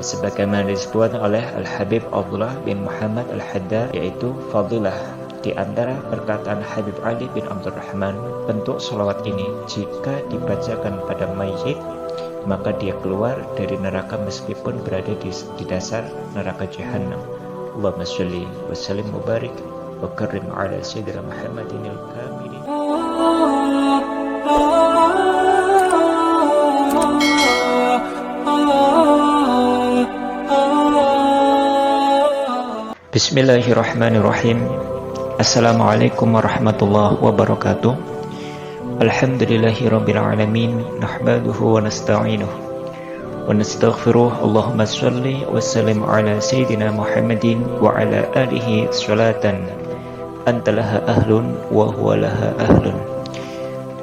sebagaimana disebutkan oleh Al-Habib Abdullah bin Muhammad Al-Haddad, yaitu fadilah di antara perkataan Habib Ali bin Abdurrahman, bentuk sholawat ini jika dibacakan pada mayit maka dia keluar dari neraka meskipun berada di dasar neraka Jahannam. Allahumma sholli wa sallim wa barik wa karim ala sayyidina Muhammadin al-kamilin. Bismillahirrahmanirrahim. Assalamualaikum warahmatullahi wabarakatuh. Alhamdulillahirabbil alamin, nahmaduhu wa nasta'inuhu wa nastaghfiruh. Allahumma shalli wa sallim ala sayyidina Muhammadin wa ala alihi salatan anta laha ahlun wa huwa laha ahlun.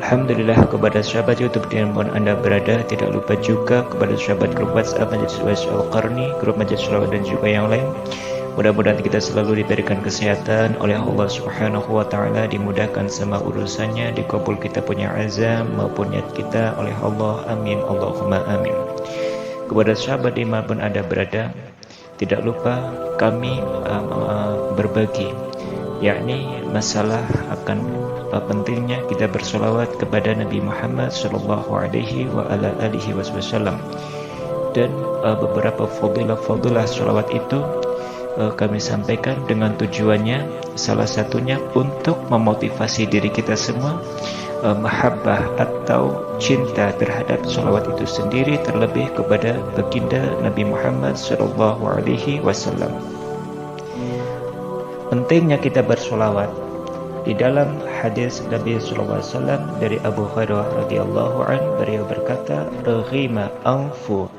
Alhamdulillah kepada sahabat YouTube dimanapun Anda berada, tidak lupa juga kepada sahabat grup WhatsApp Majelis Al-Qarni, grup Majelis Selawat dan juga yang lain. Mudah-mudahan kita selalu diberikan kesehatan oleh Allah Subhanahu wa taala, dimudahkan semua urusannya, dikabul kita punya azam maupun niat kita oleh Allah. Amin Allahumma amin. Kepada sahabat dimanapun Anda berada, tidak lupa kami berbagi, yakni masalah akan pentingnya kita bersolawat kepada Nabi Muhammad sallallahu alaihi wa ala alihi wasallam, dan beberapa fadilah solawat itu kami sampaikan dengan tujuannya salah satunya untuk memotivasi diri kita semua, mahabbah atau cinta terhadap sholawat itu sendiri, terlebih kepada baginda Nabi Muhammad sallallahu alaihi wasallam. Pentingnya kita bersolawat. Di dalam hadis Nabi sallallahu alaihi wasallam dari Abu Hurairah radhiyallahu anhu, beliau berkata, "Raghima anfu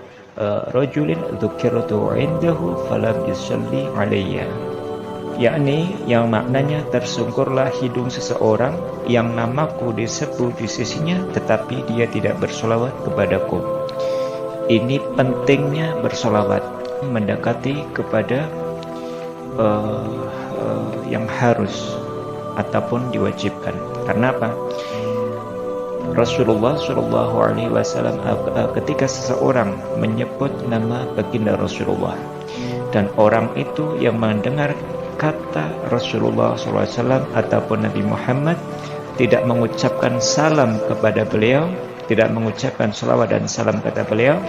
rajulin dzukirtu indahu falam yusalli alayya," yakni yang maknanya tersungkurlah hidung seseorang yang namaku disebut di sisinya tetapi dia tidak bersolawat kepadaku. Ini pentingnya bersolawat, mendekati kepada yang harus ataupun diwajibkan. Karena apa? Rasulullah Shallallahu Alaihi Wasallam ketika seseorang menyebut nama baginda Rasulullah dan orang itu yang mendengar kata Rasulullah SAW ataupun Nabi Muhammad tidak mengucapkan salam kepada beliau, tidak mengucapkan salawat dan salam kata beliau,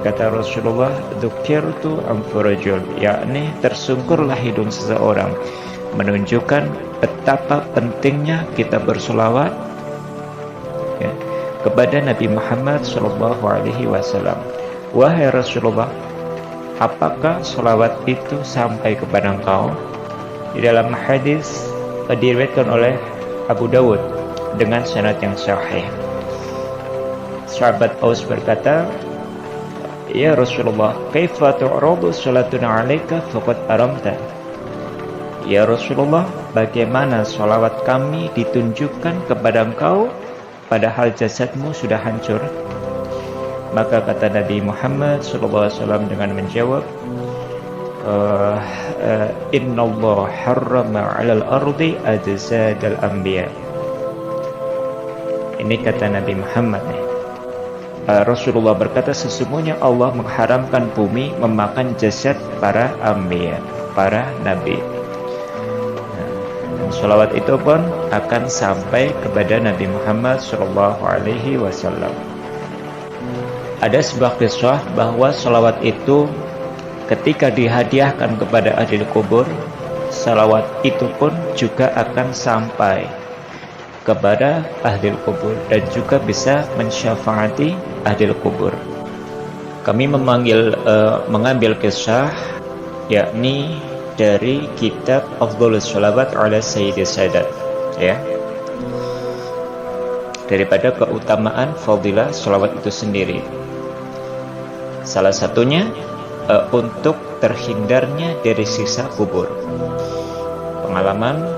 kata Rasulullah, dzukirtu anfurajul, yakni tersungkurlah hidung seseorang, menunjukkan betapa pentingnya kita bersolawat kepada Nabi Muhammad sallallahu alaihi wasallam. Wahai Rasulullah, apakah salawat itu sampai kepada engkau? Di dalam hadis diriwayatkan oleh Abu Dawud dengan sanad yang sahih. Sahabat Aus berkata, "Ya Rasulullah, kaifa tu'radu salatuna 'alaika faqad aramta?" Ya Rasulullah, bagaimana salawat kami ditunjukkan kepada engkau padahal jasadmu sudah hancur? Maka kata Nabi Muhammad SAW dengan menjawab, Innallaha harrama 'alal ardi ajsadal anbiya. Ini kata Nabi Muhammad. Rasulullah berkata, sesungguhnya Allah mengharamkan bumi memakan jasad para anbiya, para nabi. Salawat itu pun akan sampai kepada Nabi Muhammad sallallahu alaihi wasallam. Ada sebuah kisah bahwa salawat itu ketika dihadiahkan kepada ahli kubur, salawat itu pun juga akan sampai kepada ahli kubur dan juga bisa mensyafaati ahli kubur. Kami mengambil kisah yakni dari kitab Afdhalus Sholawat ala Sayyidis Sadat, ya, daripada keutamaan fadilah sholawat itu sendiri. Salah satunya untuk terhindarnya dari siksa kubur. Pengalaman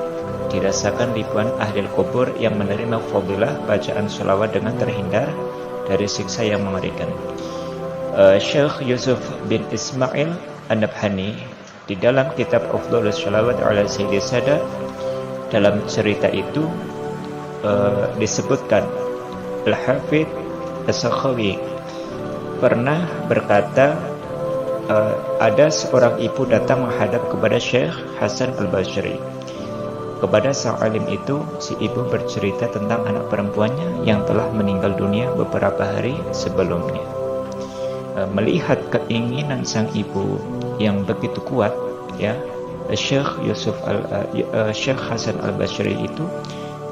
dirasakan ribuan ahli kubur yang menerima fadilah bacaan sholawat dengan terhindar dari siksa yang mengerikan. Syekh Yusuf bin Ismail An-Nabhani di dalam kitab Afdhalus Sholawat ala Sayyidis Sadat, dalam cerita itu disebutkan Al-Hafidz As-Sakhawi pernah berkata ada seorang ibu datang menghadap kepada Syekh Hasan Al-Basri. Kepada sang alim itu, si ibu bercerita tentang anak perempuannya yang telah meninggal dunia beberapa hari sebelumnya. Melihat keinginan sang ibu yang begitu kuat, ya, Syekh Hasan Al-Basri itu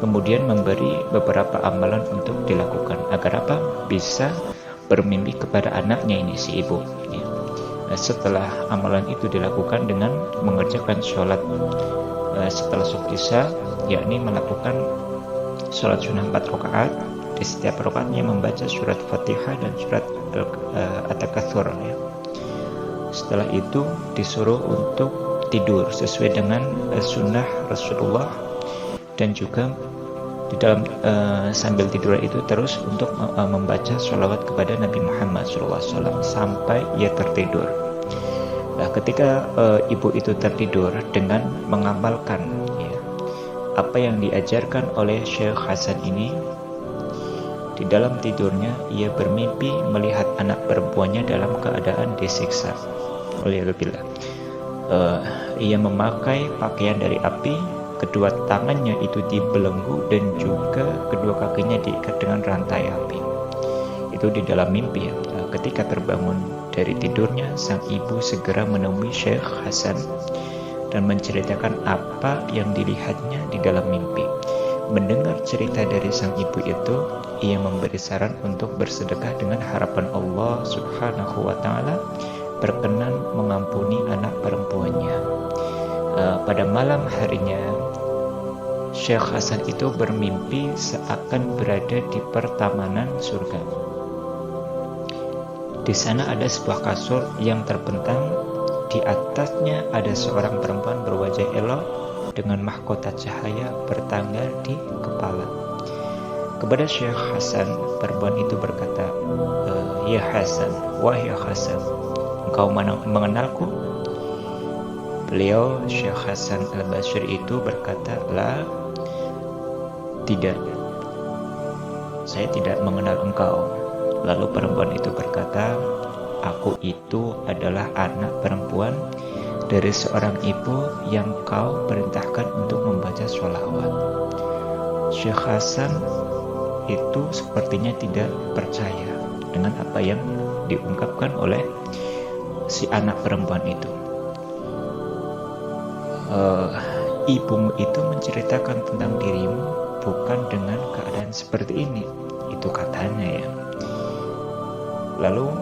kemudian memberi beberapa amalan untuk dilakukan agar apa? Bisa bermimpi kepada anaknya ini, si ibu, ya. Setelah amalan itu dilakukan dengan mengerjakan sholat setelah subuh isya, yakni melakukan sholat sunnah 4 rakaat. Di setiap rakaatnya membaca surat Fatihah dan surat At-Takatsur, ya. Setelah itu disuruh untuk tidur sesuai dengan sunnah Rasulullah, dan juga di dalam sambil tidur itu terus untuk membaca sholawat kepada Nabi Muhammad SAW sampai ia tertidur. Nah, ketika ibu itu tertidur dengan mengamalkan, ya, apa yang diajarkan oleh Syekh Hasan ini, di dalam tidurnya ia bermimpi melihat anak perempuannya dalam keadaan disiksa. Waliyadzubillah. Ia memakai pakaian dari api, kedua tangannya itu dibelenggu dan juga kedua kakinya diikat dengan rantai api. Itu di dalam mimpi, ya. Ketika terbangun dari tidurnya, sang ibu segera menemui Syekh Hasan dan menceritakan apa yang dilihatnya di dalam mimpi. Mendengar cerita dari sang ibu itu, ia memberi saran untuk bersedekah dengan harapan Allah Subhanahu wa ta'ala berkenan mengampuni anak perempuannya. Pada malam harinya, Syekh Hasan itu bermimpi seakan berada di pertamanan surga. Di sana ada sebuah kasur yang terbentang, di atasnya ada seorang perempuan berwajah elok dengan mahkota cahaya bertanggal di kepala. Kepada Syekh Hasan, perempuan itu berkata, "Ya Hasan, wahai Hasan, engkau mengenalku?" Beliau, Syekh Hasan Al-Basri itu berkata, "La, tidak, saya tidak mengenal engkau." Lalu perempuan itu berkata, "Aku itu adalah anak perempuan dari seorang ibu yang kau perintahkan untuk membaca sholawat." Syekh Hasan itu sepertinya tidak percaya dengan apa yang diungkapkan oleh si anak perempuan itu. Ibumu itu menceritakan tentang dirimu bukan dengan keadaan seperti ini, itu katanya, ya. Lalu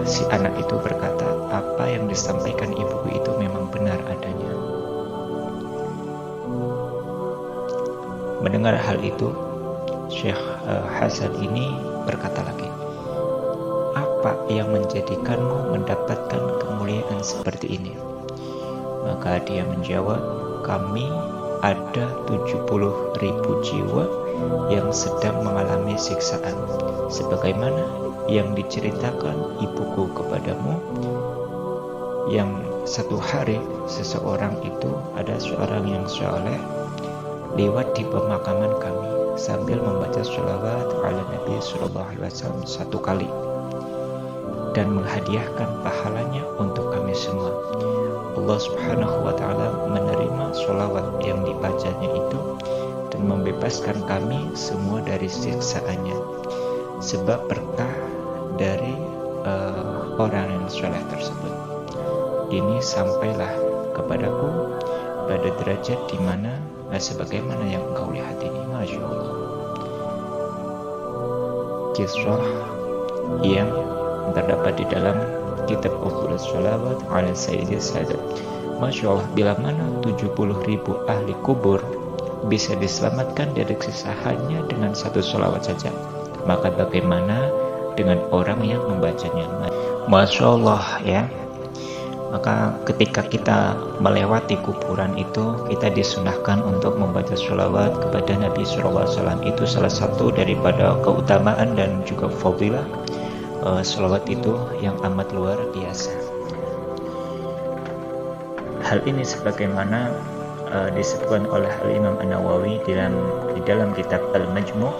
si anak itu berkata, apa yang disampaikan ibuku itu memang benar adanya. Mendengar hal itu, Syekh Hasan ini berkata lagi, "Apa yang menjadikanmu mendapatkan kemuliaan seperti ini?" Maka dia menjawab, "Kami ada 70.000 jiwa yang sedang mengalami siksaan, sebagaimana yang diceritakan ibuku kepadamu, yang satu hari seseorang itu, ada seorang yang soleh lewat di pemakaman kami sambil membaca sholawat ala Nabi Sallallahu Alaihi Wasallam 1 kali dan menghadiahkan pahalanya untuk kami semua. Allah Subhanahu wa ta'ala menerima sholawat yang dibacanya itu dan membebaskan kami semua dari siksaannya sebab berkah dari orang yang soleh tersebut. Ini sampailah kepadaku pada derajat di mana sebagaimana yang engkau lihat ini." Masya Allah. Kisah yang terdapat di dalam kitab Uqulus Sholawat ala Sayyidi Sadat. Masya Allah, bila mana 70.000 ahli kubur bisa diselamatkan dari siksa hanya dengan 1 sholawat saja, maka bagaimana dengan orang yang membacanya? Masya Allah, ya. Maka ketika kita melewati kuburan itu, kita disunahkan untuk membaca sholawat kepada Nabi SAW. Itu salah satu daripada keutamaan dan juga fadilah sholawat itu yang amat luar biasa. Hal ini sebagaimana disebutkan oleh Al-Imam An-Nawawi di dalam kitab Al-Majmu'.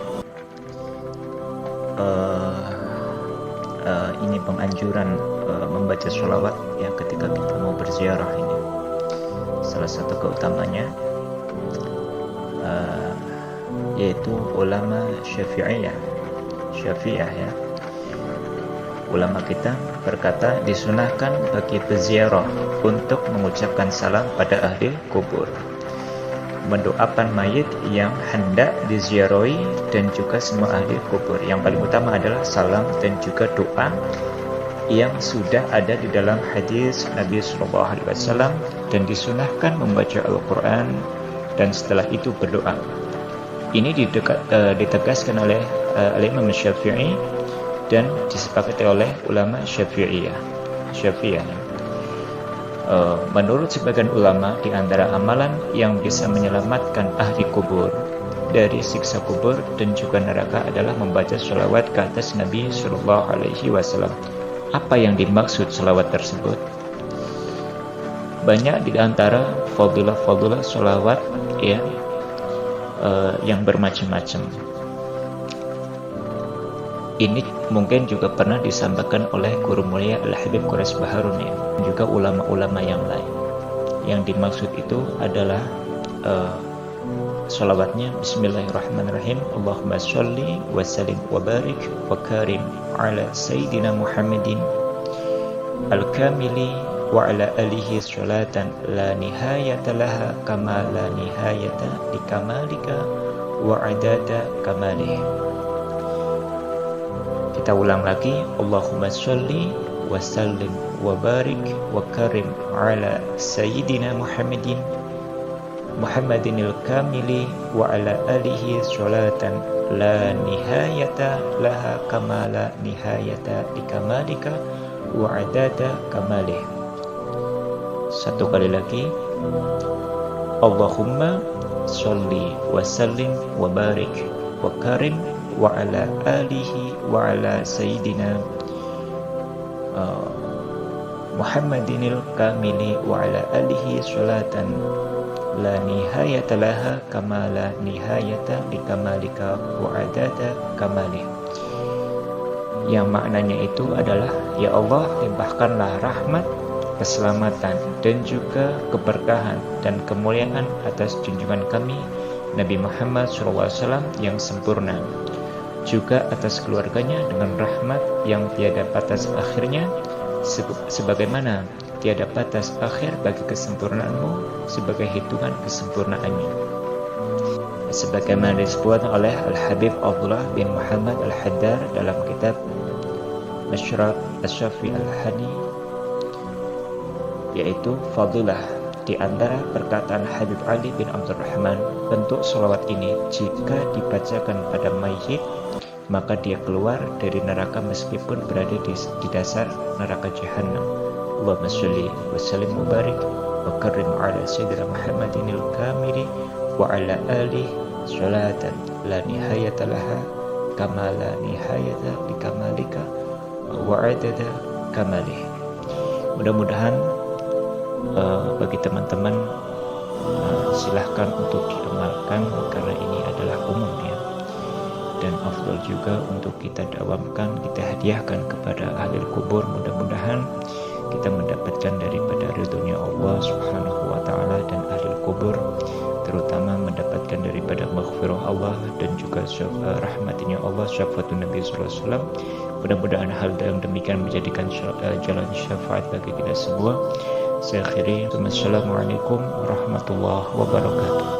ini penganjuran membaca sholawat ya ketika kita mau berziarah ini. Salah satu keutamanya yaitu ulama Syafi'iyah ya. Ulama kita berkata disunahkan bagi peziarah untuk mengucapkan salam pada ahli kubur, mendoakan mayit yang hendak diziarahi dan juga semua ahli kubur. Yang paling utama adalah salam dan juga doa yang sudah ada di dalam hadis Nabi SAW, dan disunahkan membaca Al-Quran dan setelah itu berdoa. Ini ditegaskan oleh Imam Syafi'i dan disepakati oleh ulama Syafi'iyah. Menurut sebagian ulama, di antara amalan yang bisa menyelamatkan ahli kubur dari siksa kubur dan juga neraka adalah membaca sholawat ke atas Nabi Sallallahu Alaihi Wasallam. Apa yang dimaksud sholawat tersebut? Banyak di antara fadilah sholawat ya, yang bermacam-macam. Ini mungkin juga pernah disampaikan oleh guru mulia Al-Habib Quraish Baharuni dan juga ulama-ulama yang lain. Yang dimaksud itu adalah sholawatnya Bismillahirrahmanirrahim, Allahumma sholli wa sallim wa barik wa karim ala Sayyidina Muhammadin al-kamili wa ala alihi sholatan la nihayata laha kama la nihayata li kamalika wa adada kamalih. Kita ulang lagi, Allahumma sholli wa sallim wa barik wa karim ala Sayyidina Muhammadinil kamili wa ala alihi sholatan la nihayata laha kama la nihayata li kamalika wa adada kamalih. Satu kali lagi, Allahumma sholli wa sallim wa barik wa karim wa ala alihi wa ala Sayyidina Muhammadinil kamili wa ala alihi sholatan la nihayata laha kama la nihayata li kamalika wa adada kamalih. Yang maknanya itu adalah, ya Allah, limpahkanlah rahmat, keselamatan dan juga keberkahan dan kemuliaan atas junjungan kami Nabi Muhammad SAW yang sempurna, juga atas keluarganya dengan rahmat yang tiada batas akhirnya, sebagaimana tiada batas akhir bagi kesempurnaanmu sebagai hitungan kesempurnaannya. Sebagaimana disebut oleh Al-Habib Abdullah bin Muhammad Al-Haddar dalam kitab Masyrab Asy-Syafi Al-Hadi, yaitu fadilah di antara perkataan Habib Ali bin Abdurrahman, bentuk sholawat ini jika dibacakan pada mayit maka dia keluar dari neraka meskipun berada di dasar neraka Jahannam. Allahumma sholli wa sallim wa barik wa karim ala Sayyidina Muhammadinil kamili wa ala alihi sholatan la nihayata laha kama la nihayata li kamalika wa adada kamalih. Mudah-mudahan bagi teman-teman silahkan untuk diamalkan karena ini adalah umum ya, dan afdal juga untuk kita dakwamkan, kita hadiahkan kepada ahli kubur. Mudah-mudahan kita mendapatkan daripada ridhonya Allah Subhanahu wa taala dan ahli kubur, terutama mendapatkan daripada maghfirah Allah dan juga rahmatnya Allah, syafaatun Nabi sallallahu alaihi wasallam. Mudah-mudahan hal yang demikian menjadikan jalan syafaat bagi kita semua. Saya akhiri, Assalamualaikum warahmatullahi wabarakatuh.